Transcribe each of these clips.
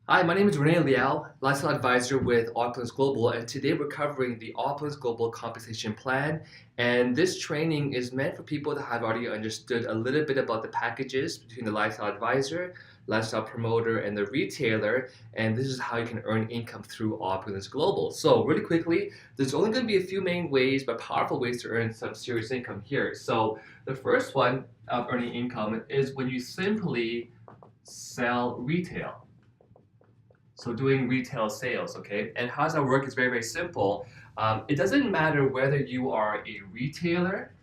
Hi, my name is Rene Liaw, Lifestyle Advisor with Opulence Global, and today we're covering the Opulence Global Compensation Plan. And this training is meant for people that have already understood a little bit about the packages between the Lifestyle Advisor, Lifestyle Promoter, and the retailer. And this is how you can earn income through Opulence Global. So, really quickly, there's only going to be a few main ways, but powerful ways to earn some serious income here. So, the first one of earning income is when you simply sell retail. So doing retail sales, okay? And how does that work? It's very, very simple. It doesn't matter whether you are a retailer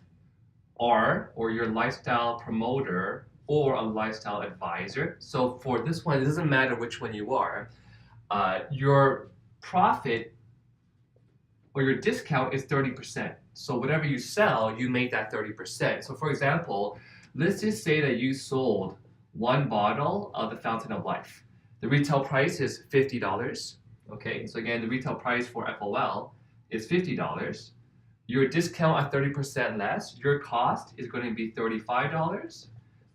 or your lifestyle promoter or a lifestyle advisor. So for this one, it doesn't matter which one you are. Your profit or your discount is 30%. So whatever you sell, you make that 30%. So for example, let's just say that you sold one bottle of the Fountain of Life. The retail price is $50. Okay, so again, the retail price for FOL is $50. Your discount at 30% less, your cost is going to be $35,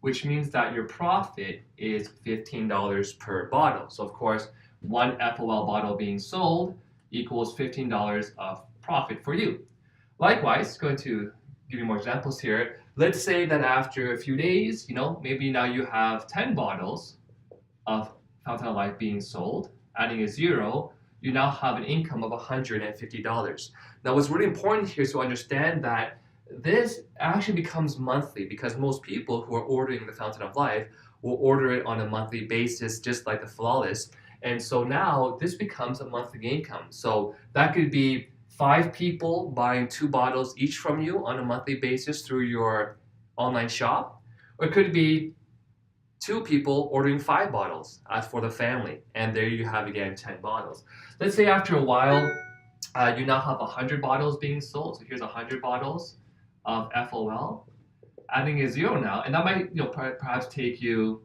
which means that your profit is $15 per bottle. So of course, one FOL bottle being sold equals $15 of profit for you. Likewise, going to give you more examples here. Let's say that after a few days, maybe now you have 10 bottles of Fountain of Life being sold, adding a zero, you now have an income of $150. Now, what's really important here is to understand that this actually becomes monthly because most people who are ordering the Fountain of Life will order it on a monthly basis, just like the Flawless. And so now this becomes a monthly income. So that could be 5 people buying 2 bottles each from you on a monthly basis through your online shop, or it could be 2 people ordering 5 bottles as for the family, and there you have again 10 bottles. Let's say after a while, you now have 100 bottles being sold. So here's 100 bottles of FOL, adding a zero now, and that might perhaps take you,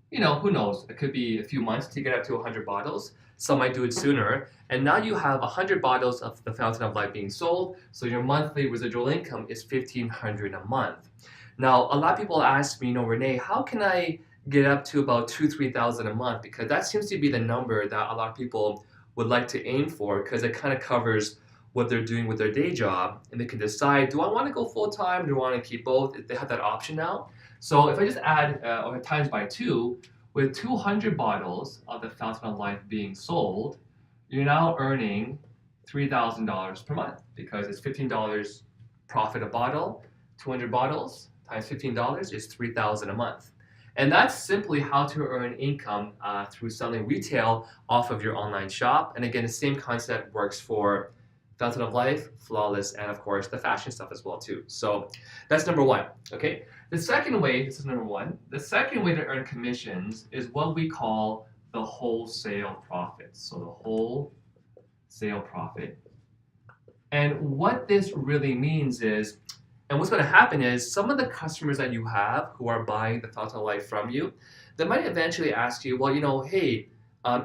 who knows? It could be a few months to get up to 100 bottles. Some might do it sooner, and now you have 100 bottles of the Fountain of Life being sold. So your monthly residual income is $1,500 a month. Now, a lot of people ask me, Renee, how can I get up to about 2,000-3,000 a month? Because that seems to be the number that a lot of people would like to aim for, because it kind of covers what they're doing with their day job, and they can decide, do I want to go full time? Do I want to keep both? They have that option now. So if I just add or times by 2, with 200 bottles of the Fountain of Life being sold, you're now earning $3,000 per month because it's $15 profit a bottle. 200 bottles times $15 is $3,000 a month. And that's simply how to earn income through selling retail off of your online shop. And again, the same concept works for Fountain of Life, Flawless, and of course the fashion stuff as well too. So that's number one. Okay. The second way, this is number one. The second way to earn commissions is what we call the wholesale profit. So the wholesale profit. And what this really means is, and what's going to happen is some of the customers that you have who are buying the Fountain of Life from you, they might eventually ask you, well, hey,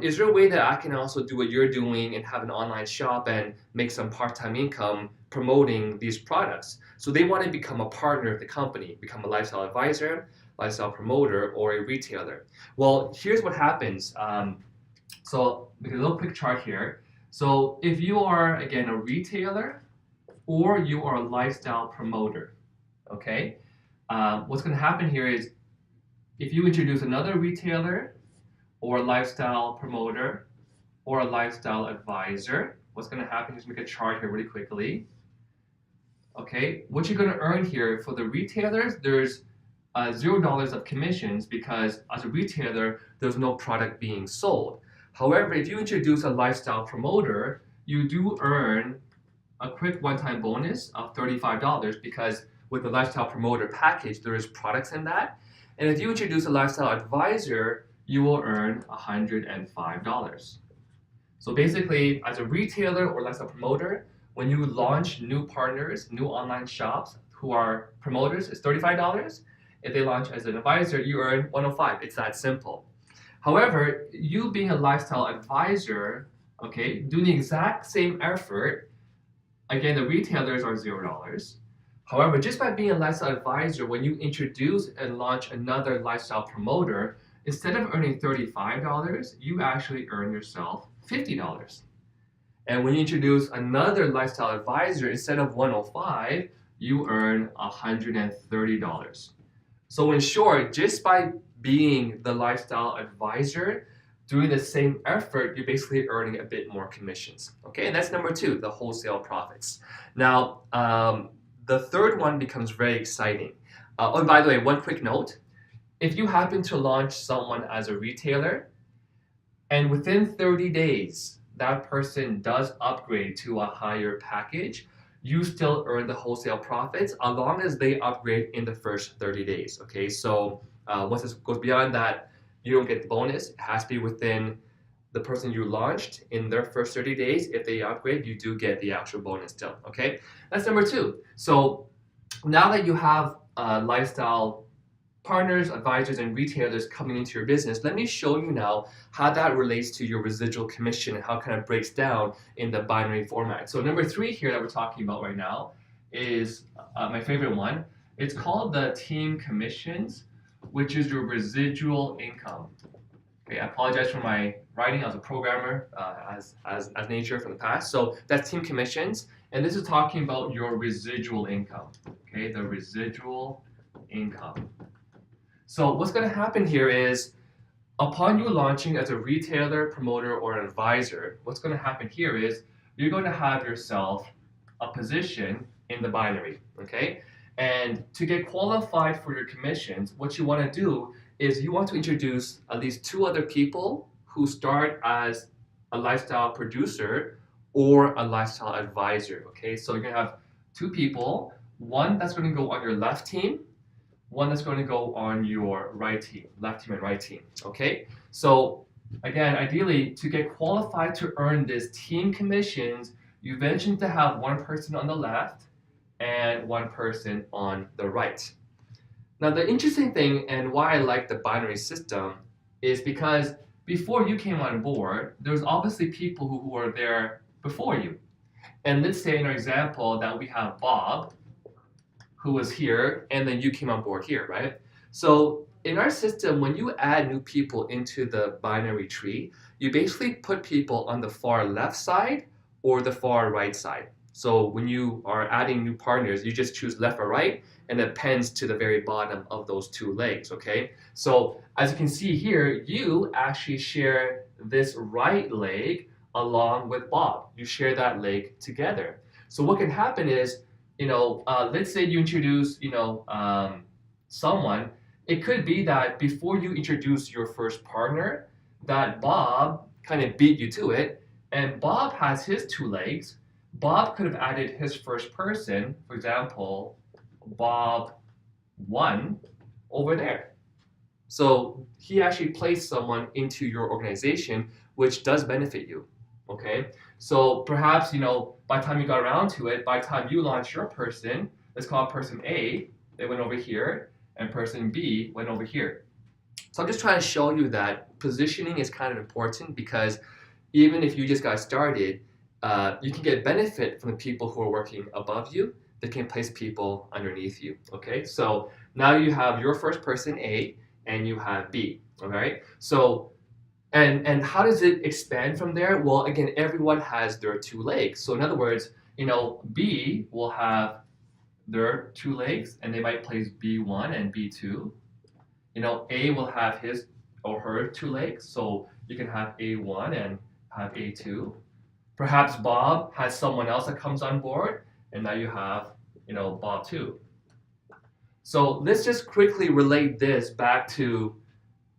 is there a way that I can also do what you're doing and have an online shop and make some part-time income promoting these products? So they want to become a partner of the company, become a lifestyle advisor, lifestyle promoter, or a retailer. Well, here's what happens. So make a little quick chart here. So if you are, again, a retailer, or you are a lifestyle promoter, okay? What's going to happen here is if you introduce another retailer or a lifestyle promoter or a lifestyle advisor, what's going to happen is make a chart here really quickly. Okay, what you're going to earn here for the retailers, there's $0 of commissions because as a retailer, there's no product being sold. However, if you introduce a lifestyle promoter, you do earn a quick one-time bonus of $35 because with the lifestyle promoter package, there is products in that. And if you introduce a lifestyle advisor, you will earn $105. So basically, as a retailer or lifestyle promoter, when you launch new partners, new online shops who are promoters, it's $35. If they launch as an advisor, you earn $105. It's that simple. However, you being a lifestyle advisor, okay, doing the exact same effort, again, the retailers are $0. However, just by being a lifestyle advisor, when you introduce and launch another lifestyle promoter, instead of earning $35, you actually earn yourself $50. And when you introduce another lifestyle advisor, instead of 105, you earn $130. So in short, just by being the lifestyle advisor, doing the same effort, you're basically earning a bit more commissions. Okay, and that's number two, the wholesale profits. Now, the third one becomes very exciting. Oh, and by the way, one quick note. If you happen to launch someone as a retailer, and within 30 days, that person does upgrade to a higher package, you still earn the wholesale profits as long as they upgrade in the first 30 days. Okay, so once it goes beyond that, you don't get the bonus. It has to be within the person you launched in their first 30 days. If they upgrade, you do get the actual bonus still. Okay, that's number two. So now that you have lifestyle partners, advisors, and retailers coming into your business, let me show you now how that relates to your residual commission and how it kind of breaks down in the binary format. So number three here that we're talking about right now is my favorite one. It's called the team commissions, which is your residual income. Okay, I apologize for my writing. I was a programmer as nature from the past. So that's team commissions, and this is talking about your residual income. Okay, the residual income. So what's going to happen here is, upon you launching as a retailer, promoter, or an advisor, what's going to happen here is you're going to have yourself a position in the binary, okay? And to get qualified for your commissions, what you want to do is you want to introduce at least two other people who start as a lifestyle producer or a lifestyle advisor, okay? So you're going to have two people, one that's going to go on your left team, one that's going to go on your right team, left team and right team, okay? So again, ideally, to get qualified to earn this team commissions, you eventually need to have one person on the left and one person on the right. Now, the interesting thing and why I like the binary system is because before you came on board, there's obviously people who were there before you. And let's say in our example that we have Bob, who was here, and then you came on board here, right? So in our system, when you add new people into the binary tree, you basically put people on the far left side or the far right side. So when you are adding new partners, you just choose left or right, and it appends to the very bottom of those two legs, okay? So as you can see here, you actually share this right leg along with Bob. You share that leg together. So what can happen is, let's say you introduce, someone. It could be that before you introduce your first partner, that Bob kind of beat you to it, and Bob has his two legs. Bob could have added his first person, for example, Bob 1 over there. So he actually placed someone into your organization, which does benefit you. Okay, so perhaps by the time you got around to it, by the time you launch your person, let's call it person A, they went over here, and person B went over here. So I'm just trying to show you that positioning is kind of important, because even if you just got started, you can get benefit from the people who are working above you. They can place people underneath you. Okay, so now you have your first person A and you have B. All right, so and how does it expand from there? Well, again, everyone has their two legs. So in other words, B will have their two legs, and they might place B1 and B2. A will have his or her two legs, so you can have A1 and have A2. Perhaps Bob has someone else that comes on board, and now you have, Bob 2. So let's just quickly relate this back to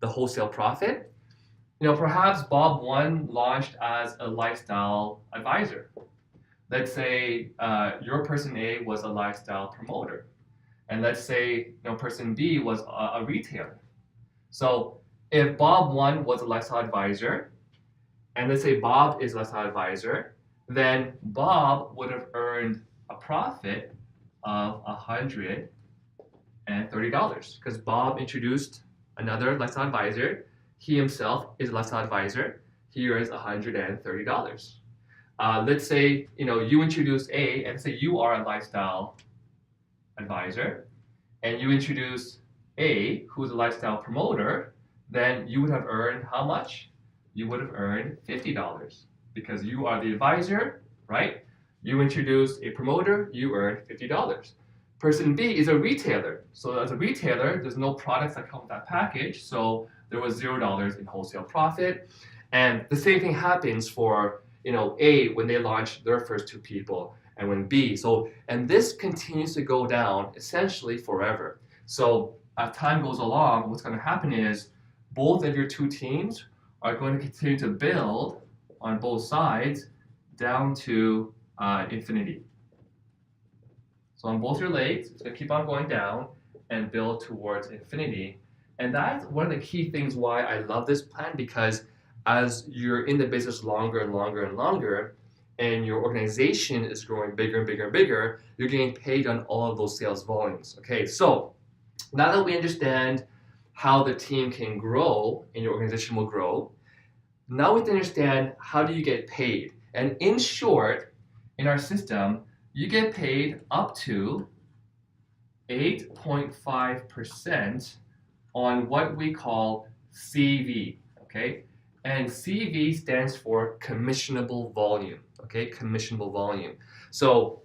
the wholesale profit. Perhaps Bob 1 launched as a lifestyle advisor. Let's say your person A was a lifestyle promoter. And let's say person B was a retailer. So if Bob 1 was a lifestyle advisor, and let's say Bob is a lifestyle advisor, then Bob would have earned a profit of $130 because Bob introduced another lifestyle advisor. He himself is a lifestyle advisor. He earns $130. Let's say you introduce A, and say you are a lifestyle advisor, and you introduce A, who's a lifestyle promoter. then you would have earned how much? You would have earned $50 because you are the advisor, right? You introduced a promoter, you earned $50. Person B is a retailer. So as a retailer, there's no products that come with that package, so there was $0 in wholesale profit. And the same thing happens for A when they launch their first two people, and when B. And this continues to go down essentially forever. So as time goes along, what's going to happen is both of your two teams are going to continue to build on both sides down to infinity. So on both your legs, it's going to keep on going down and build towards infinity. And that's one of the key things why I love this plan, because as you're in the business longer and longer and longer, and your organization is growing bigger and bigger and bigger, you're getting paid on all of those sales volumes. Okay, so now that we understand how the team can grow and your organization will grow, now we have to understand how do you get paid. And in short, in our system, you get paid up to 8.5% on what we call CV, okay? And CV stands for Commissionable Volume, okay? Commissionable Volume. So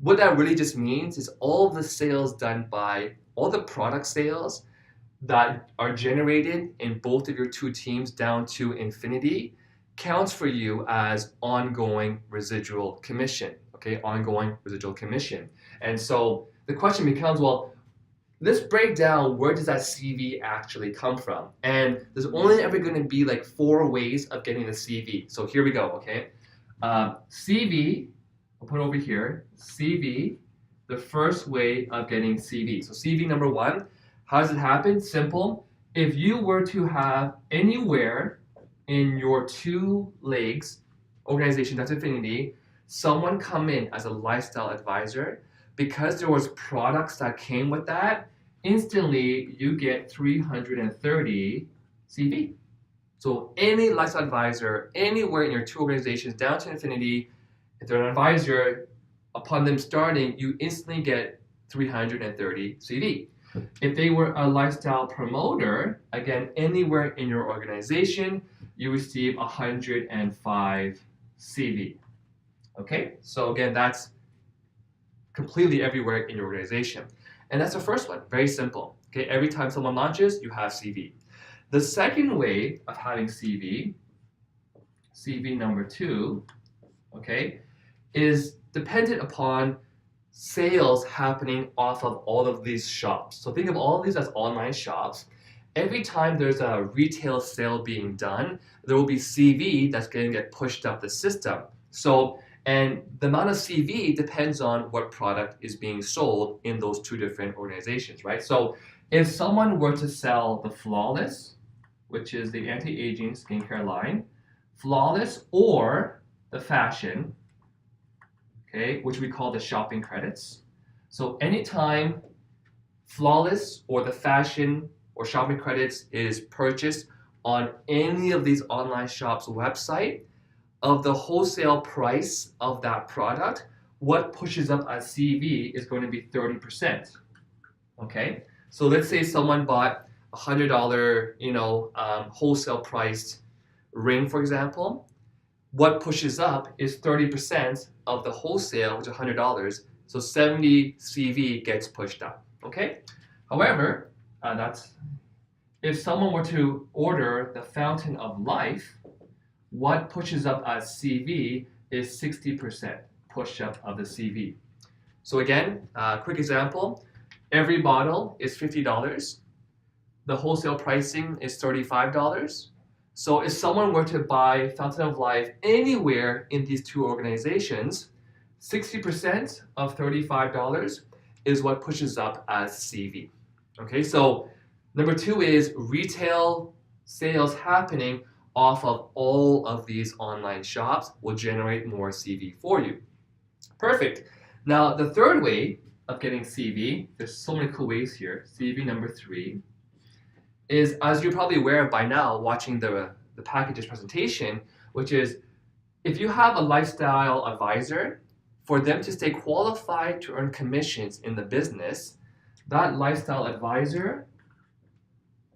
what that really just means is all the sales done by, all the product sales that are generated in both of your two teams down to infinity counts for you as ongoing residual commission, okay? Ongoing residual commission. And so the question becomes, well, let's break down where does that CV actually come from? And there's only ever going to be like 4 ways of getting the CV. So here we go, okay? CV, I'll put over here, CV, the first way of getting CV. So CV number 1, how does it happen? Simple. If you were to have anywhere in your 2 legs, organization, that's infinity, someone come in as a lifestyle advisor, because there was products that came with that, instantly you get 330 CV. So any lifestyle advisor, anywhere in your 2 organizations down to infinity, if they're an advisor, upon them starting, you instantly get 330 CV. If they were a lifestyle promoter, again, anywhere in your organization, you receive 105 CV. Okay, so again, that's completely everywhere in your organization. And that's the first one, very simple. Okay, every time someone launches, you have CV. The second way of having CV, CV number 2, okay, is dependent upon sales happening off of all of these shops. So think of all of these as online shops. Every time there's a retail sale being done, there will be CV that's going to get pushed up the system. And the amount of CV depends on what product is being sold in those 2 different organizations, right? So if someone were to sell the Flawless, which is the anti-aging skincare line, Flawless, or the Fashion, okay, which we call the shopping credits. So anytime Flawless or the Fashion or shopping credits is purchased on any of these online shops' website, of the wholesale price of that product, what pushes up as CV is going to be 30%. Okay, so let's say someone bought $100, wholesale priced ring, for example. What pushes up is 30% of the wholesale, which is $100. So 70 CV gets pushed up. Okay. However, if someone were to order the Fountain of Life, what pushes up as CV is 60% push up of the CV. So again, quick example, every bottle is $50. The wholesale pricing is $35. So if someone were to buy Fountain of Life anywhere in these 2 organizations, 60% of $35 is what pushes up as CV. Okay, so number 2 is retail sales happening off of all of these online shops will generate more CV for you. Perfect. Now, the third way of getting CV, there's so many cool ways here. CV number 3 is, as you're probably aware of by now, watching the packages presentation, which is if you have a lifestyle advisor, for them to stay qualified to earn commissions in the business, that lifestyle advisor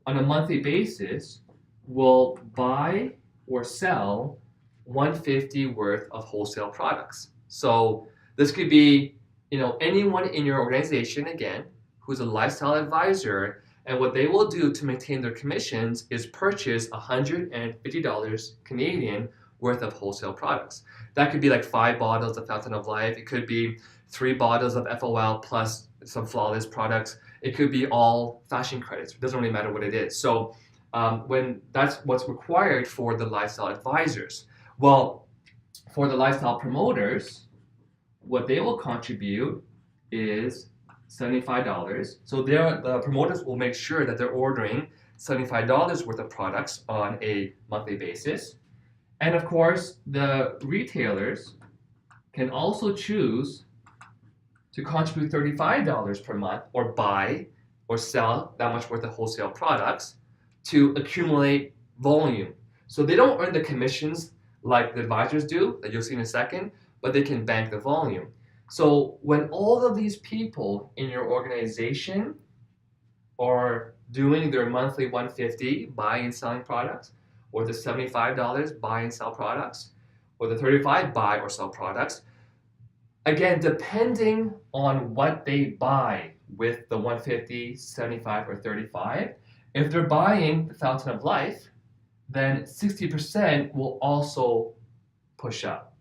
on a monthly basis will buy or sell 150 worth of wholesale products. So this could be, anyone in your organization, again, who's a lifestyle advisor, and what they will do to maintain their commissions is purchase $150 Canadian worth of wholesale products. That could be like 5 bottles of Fountain of Life. It could be 3 bottles of FOL plus some flawless products. It could be all fashion credits. It doesn't really matter what it is. So when that's what's required for the lifestyle advisors. Well, for the lifestyle promoters, what they will contribute is $75. So the promoters will make sure that they're ordering $75 worth of products on a monthly basis. And of course, the retailers can also choose to contribute $35 per month or buy or sell that much worth of wholesale products to accumulate volume. So they don't earn the commissions like the advisors do, that you'll see in a second, but they can bank the volume. So when all of these people in your organization are doing their monthly 150 buying and selling products, or the $75 buy and sell products, or the 35 buy or sell products, again, depending on what they buy with the 150, 75, or 35, if they're buying the Fountain of Life, then 60% will also push up.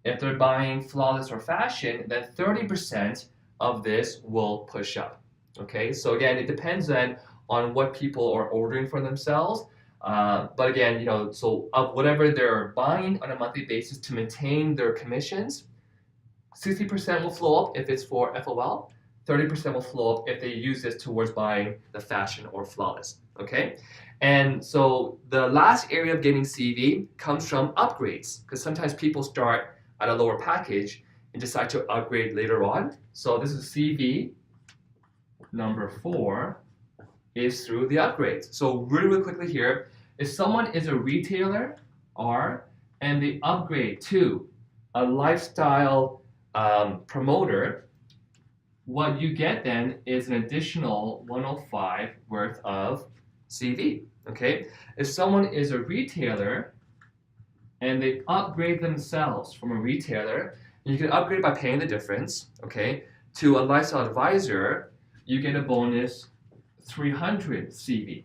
If they're buying Flawless or Fashion, then 30% of this will push up. Okay, so again, it depends then on what people are ordering for themselves. But again, so of whatever they're buying on a monthly basis to maintain their commissions, 60% will flow up if it's for FOL, 30% will flow up if they use this towards buying the Fashion or Flawless, okay? And so the last area of getting CV comes from upgrades, because sometimes people start at a lower package and decide to upgrade later on. So this is CV number 4 is through the upgrades. So really quickly here, if someone is a retailer, and they upgrade to a lifestyle promoter, what you get then is an additional 105 worth of CV, okay? If someone is a retailer and they upgrade themselves from a retailer, you can upgrade by paying the difference, okay, to a lifestyle advisor, you get a bonus 300 CV.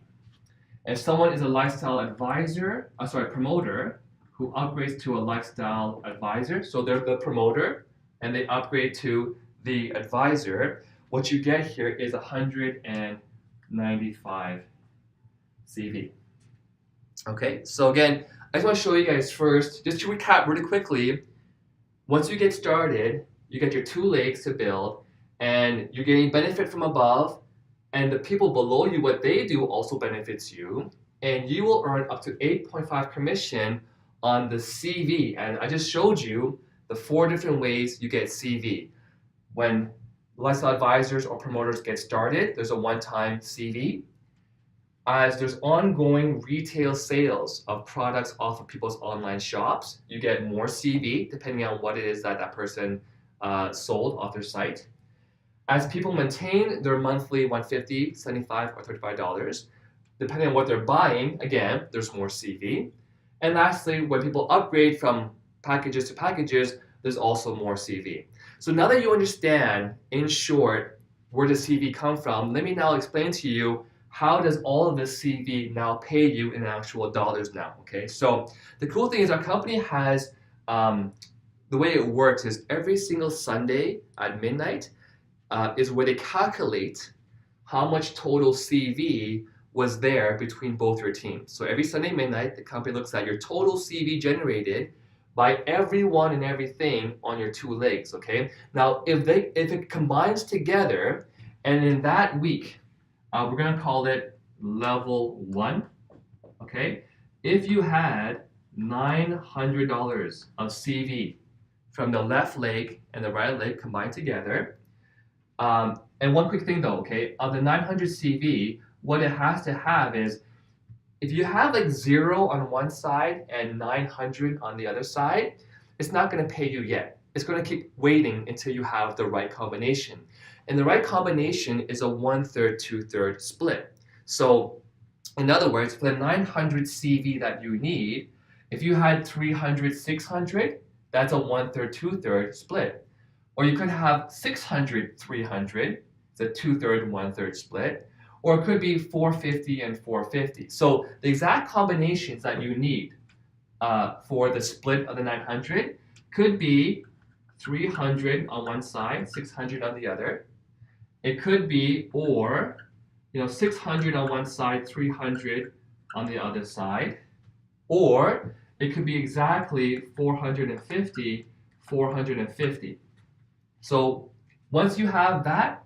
If someone is a lifestyle promoter who upgrades to a lifestyle advisor, so they're the promoter and they upgrade to the advisor, what you get here is 195 CV. Okay, so again, I just want to show you guys first, just to recap really quickly, once you get started, you get your 2 legs to build, and you're getting benefit from above, and the people below you, what they do also benefits you, and you will earn up to 8.5 commission on the CV. And I just showed you the 4 different ways you get CV. When lifestyle advisors or promoters get started, there's a one-time CV. As there's ongoing retail sales of products off of people's online shops, you get more CV depending on what it is that that person sold off their site. As people maintain their monthly 150, 75, or $35, depending on what they're buying, again, there's more CV. And lastly, when people upgrade from packages to packages, there's also more CV. So now that you understand, in short, where does CV come from, let me now explain to you how does all of this CV now pay you in actual dollars now, okay? So the cool thing is our company has, the way it works is every single Sunday at midnight is where they calculate how much total CV was there between both your teams. So every Sunday midnight, the company looks at your total CV generated by everyone and everything on your 2 legs, okay? Now, if it combines together, and in that week, we're gonna call it level 1, okay? If you had $900 of CV from the left leg and the right leg combined together, and one quick thing though, okay? Of the 900 CV, what it has to have is, if you have like 0 on one side and 900 on the other side, it's not gonna pay you yet. It's gonna keep waiting until you have the right combination. And the right combination is a 1/3, 2/3 split. So In other words, for the 900 CV that you need, if you had 300, 600, that's a 1/3, 2/3 split. Or you could have 600, 300, it's a 2/3, 1/3 split. Or it could be 450 and 450. So the exact combinations that you need for the split of the 900 could be 300 on one side, 600 on the other. It could be, or 600 on one side, 300 on the other side. Or it could be exactly 450, 450. So once you have that,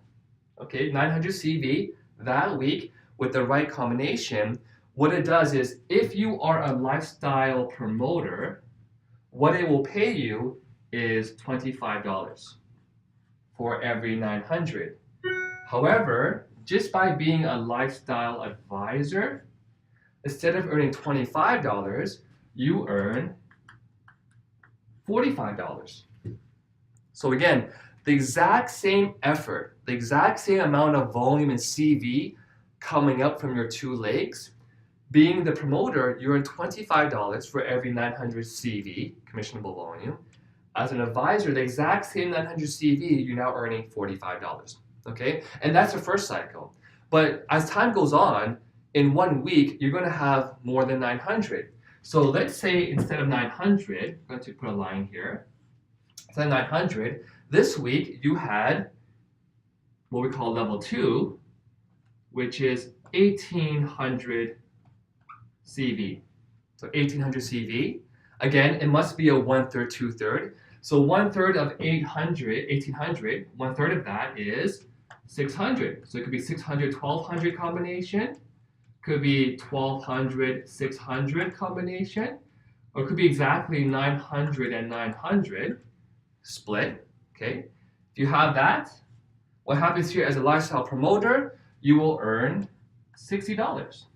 900 CV that week with the right combination, what it does is if you are a lifestyle promoter, what it will pay you is $25 for every 900. However, just by being a lifestyle advisor, instead of earning $25, you earn $45. So again, the exact same effort, the exact same amount of volume and CV coming up from your two legs. Being the promoter, you earn $25 for every 900 CV, commissionable volume. As an advisor, the exact same 900 CV, you're now earning $45. Okay, and that's the first cycle. But as time goes on, in 1 week, you're going to have more than 900. So let's say instead of 900, I'm going to put a line here. Instead of 900, this week you had what we call level 2, which is 1800 CV. So 1800 CV. Again, it must be a 1/3, 2/3. So 1/3 of 1800, 1/3 of that is 600. So it could be 600, 1200 combination. Could be 1200, 600 combination. Or it could be exactly 900 and 900 split. Okay. If you have that, what happens here as a lifestyle promoter, you will earn $60.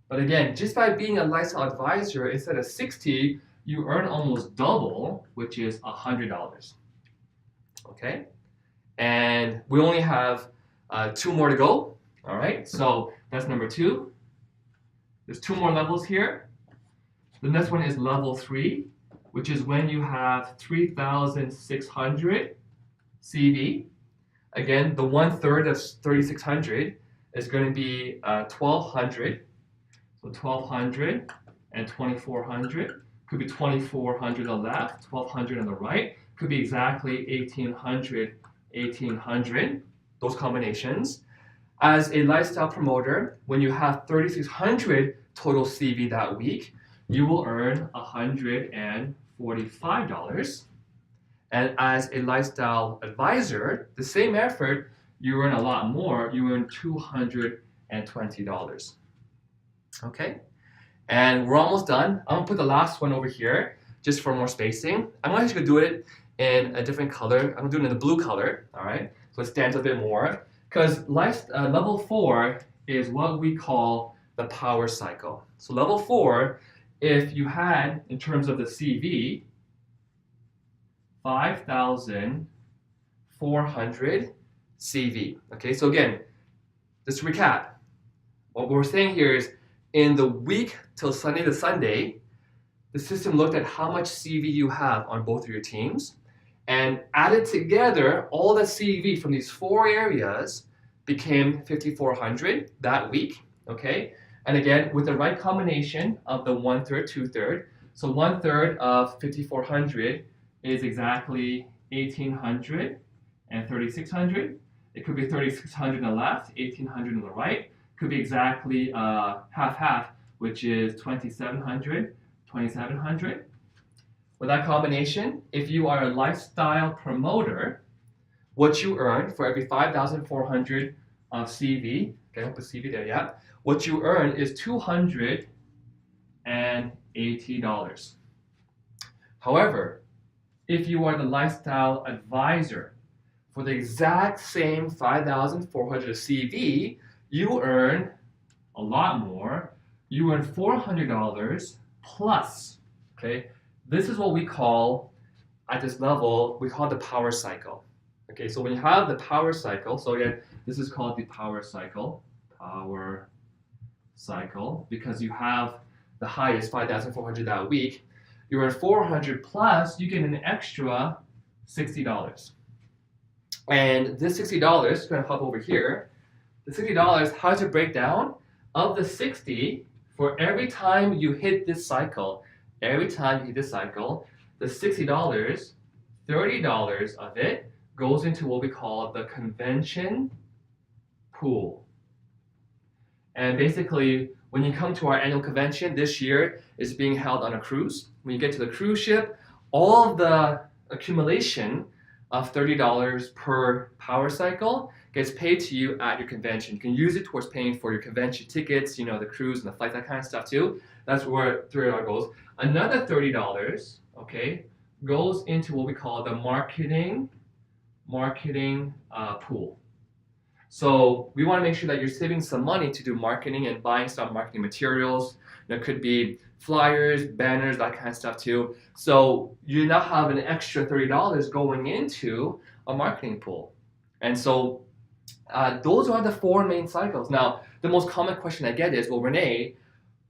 But again, just by being a lifestyle advisor, instead of 60, you earn almost double, which is $100. Okay? And we only have 2 more to go. All right? So that's number 2. There's 2 more levels here. The next one is level 3, which is when you have 3,600 CV. Again, the 1/3 of 3,600 is going to be 1,200. So 1,200 and 2,400. Could be 2,400 on the left, 1,200 on the right. Could be exactly 1,800, 1,800. Those combinations. As a lifestyle promoter, when you have 3,600 total CV that week, you will earn $145. And as a lifestyle advisor, the same effort, you earn a lot more. You earn $220. Okay? And we're almost done. I'm gonna put the last one over here just for more spacing. I'm actually gonna do it in a different color. I'm gonna do it in the blue color, all right? So it stands a bit more. Because level 4 is what we call the power cycle. So level 4, if you had, in terms of the CV, 5,400 CV. Okay, so again, just to recap, what we're saying here is in the week till Sunday to Sunday, the system looked at how much CV you have on both of your teams and added together all the CV from these 4 areas became 5,400 that week. Okay, and again, with the right combination of the 1/3, 2/3, so 1/3 of 5,400 is exactly 1,800 and 3,600. It could be 3,600 on the left, 1,800 on the right. Could be exactly half-half, which is 2,700, 2,700. With that combination, if you are a lifestyle promoter, what you earn for every 5,400 of CV, okay, I'll put CV there, yeah. What you earn is $280. However, if you are the lifestyle advisor, for the exact same 5,400 CV, you earn a lot more. You earn $400 plus, okay? This is what we call, at this level, we call the power cycle. Okay, so when you have the power cycle, so again, this is called the power cycle. Power cycle, because you have the highest 5,400 that week, you're at 400 plus, you get an extra $60. And this $60, going to hop over here, the $60, how does it break down? Of the 60, for every time you hit this cycle, the $60, $30 of it goes into what we call the convention pool. And basically, when you come to our annual convention, this year is being held on a cruise. When you get to the cruise ship, all of the accumulation of $30 per power cycle gets paid to you at your convention. You can use it towards paying for your convention tickets, you know, the cruise and the flight, that kind of stuff too. That's where $30 goes. Another $30, okay, goes into what we call the marketing pool. So we want to make sure that you're saving some money to do marketing and buying some marketing materials. There could be flyers, banners, that kind of stuff too. So you now have an extra $30 going into a marketing pool. And so those are the 4 main cycles. Now, the most common question I get is, well, Rene,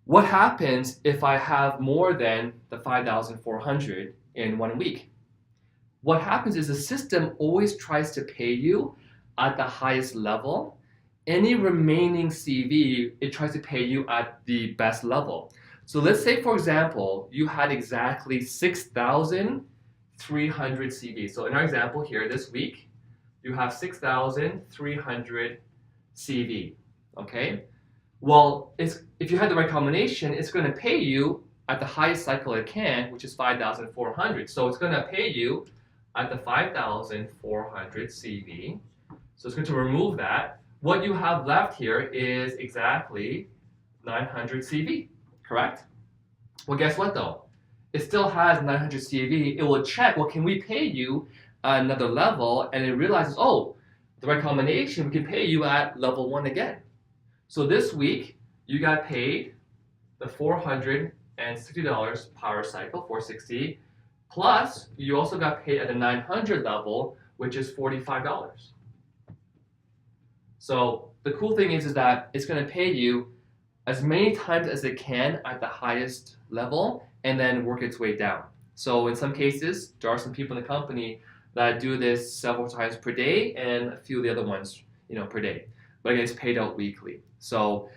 what happens if I have more than the 5,400 in 1 week? What happens is the system always tries to pay you at the highest level. Any remaining CV, it tries to pay you at the best level. So let's say, for example, you had exactly 6,300 CV. So in our example here this week, you have 6,300 CV, okay? Well, if you had the right combination, it's going to pay you at the highest cycle it can, which is 5,400. So it's going to pay you at the 5,400 CV. So it's going to remove that. What you have left here is exactly 900 CV, correct? Well, guess what though? It still has 900 CV. It will check, well, can we pay you at another level? And it realizes, oh, the right combination, we can pay you at level 1 again. So this week, you got paid the $460 power cycle, 460, plus you also got paid at the 900 level, which is $45. So the cool thing is that it's going to pay you as many times as it can at the highest level and then work its way down. So in some cases, there are some people in the company that do this several times per day and a few of the other ones, you know, per day. But again, it's paid out weekly. So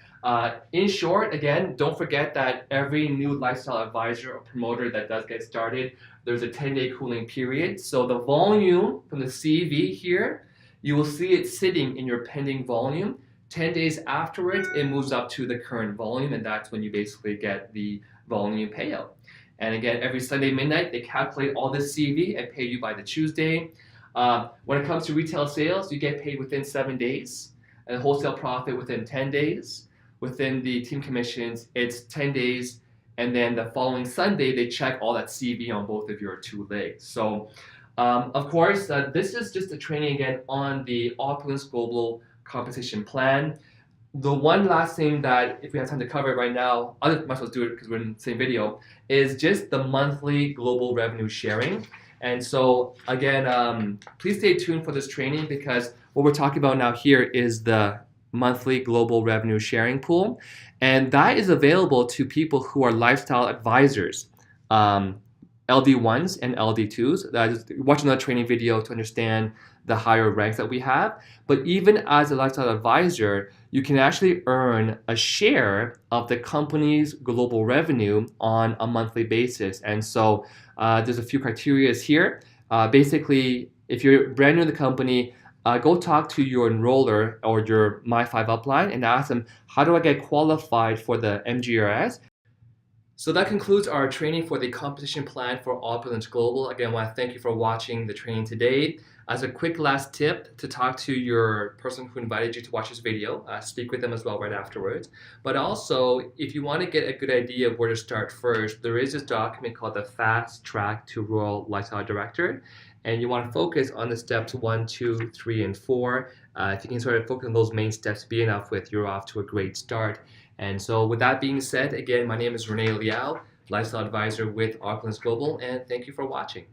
in short, again, don't forget that every new lifestyle advisor or promoter that does get started, there's a 10-day cooling period. So the volume from the CV here, you will see it sitting in your pending volume. 10 days afterwards, it moves up to the current volume, and that's when you basically get the volume payout. And again, every Sunday midnight, they calculate all this CV and pay you by the Tuesday. When it comes to retail sales, you get paid within 7 days, and wholesale profit within 10 days. Within the team commissions, it's 10 days, and then the following Sunday, they check all that CV on both of your 2 legs. So, of course, this is just a training again on the Opulence Global compensation plan. The one last thing that, if we have time to cover it right now, I might as well do it because we're in the same video, is just the monthly global revenue sharing. And so again, please stay tuned for this training, because what we're talking about now here is the monthly global revenue sharing pool. And that is available to people who are lifestyle advisors, LD1s and LD2s. Just watch another training video to understand the higher ranks that we have. But even as a lifestyle advisor, you can actually earn a share of the company's global revenue on a monthly basis. And so there's a few criteria here. Basically, if you're brand new in the company, go talk to your enroller or your My5 upline and ask them, how do I get qualified for the MGRS? So that concludes our training for the compensation plan for Opulence Global. Again, I want to thank you for watching the training today. As a quick last tip, to talk to your person who invited you to watch this video, speak with them as well right afterwards. But also, if you want to get a good idea of where to start first, there is this document called the Fast Track to Rural Lifestyle Director. And you want to focus on the steps 1, 2, 3, and 4. If you can sort of focus on those main steps to be enough with, you're off to a great start. And so with that being said, again, my name is Rene Liaw, Lifestyle Advisor with Opulence Global, and thank you for watching.